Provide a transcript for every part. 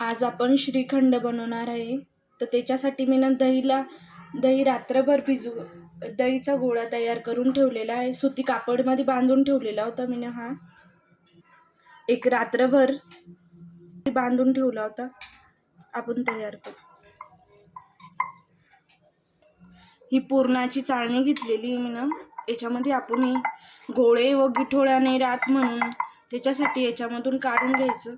आज आपण श्रीखंड बनवणार आहे. तर त्याच्यासाठी मी ना दही रात्रभर दहीचा गोळा तयार करून ठेवलेला आहे. सुती कापडमध्ये बांधून ठेवलेला होता मी ना. हा एक रात्रभर बांधून ठेवला होता. आपण तयार करू. ही पुरणाची चाळणी घेतलेली मी ना. याच्यामध्ये आपण गोळे व गिठोळ्या नाही राहत म्हणून त्याच्यासाठी याच्यामधून काढून घ्यायचं.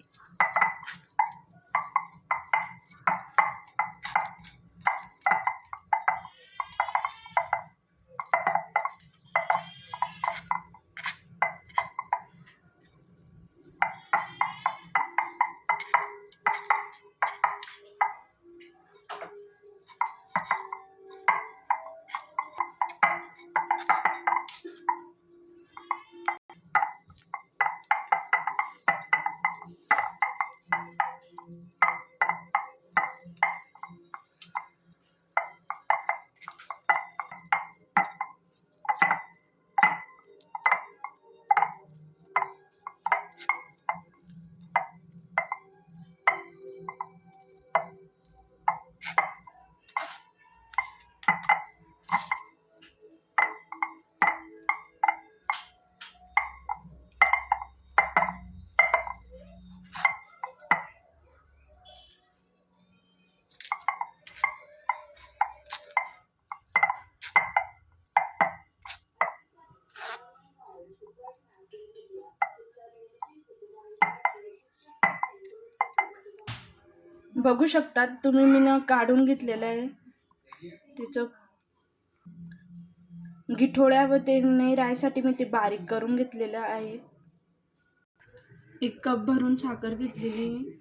बघू शकतात तुम्ही मी ना काढून घेतलेलं आहे. त्याचं गिठोळ्या व ते नाही राहायसाठी मी ते बारीक करून घेतलेलं आहे. 1 कप भरून साखर घेतलेली आहे.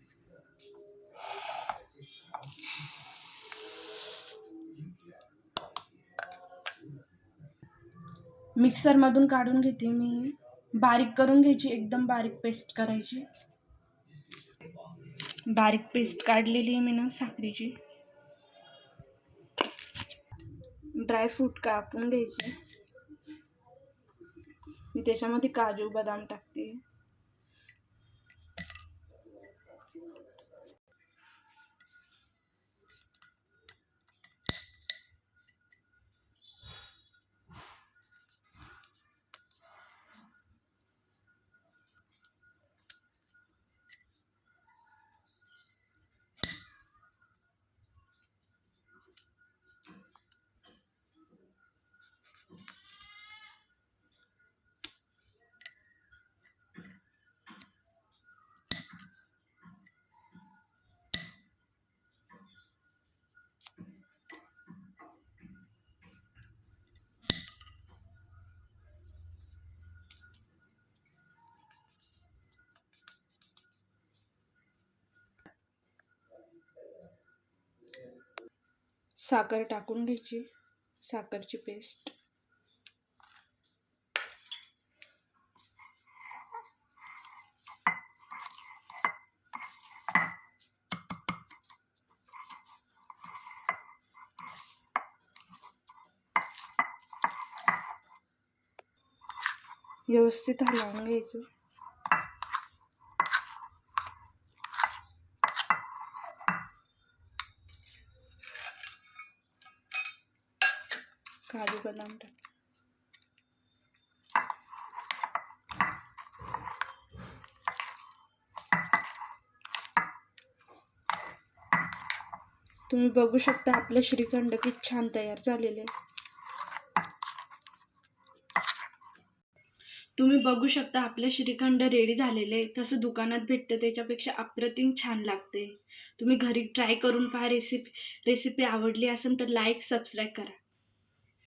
मिक्सर मधून काढून घेते मी. बारीक करून घ्यायची, एकदम बारीक पेस्ट करायची. बारीक पेस्ट काढलेली आहे मी ना साखरेची. ड्रायफ्रूट कापून घ्यायचे. मी त्याच्यामध्ये काजू बदाम टाकते. साखर टाकून घ्यायची, साखरची पेस्ट. व्यवस्थित हलवून घ्यायचं. काजू बदाम टाक. तुम्ही बघू शकता आपले श्रीखंड किती छान तयार झालेले. तुम्ही बघू शकता आपले श्रीखंड रेडी झालेले. तसं दुकानात भेटतं त्याच्यापेक्षा अप्रतिम छान लागते. तुम्ही घरी ट्राय करून पहा. रेसिपी आवडली असेल तर लाईक सबस्क्राईब करा.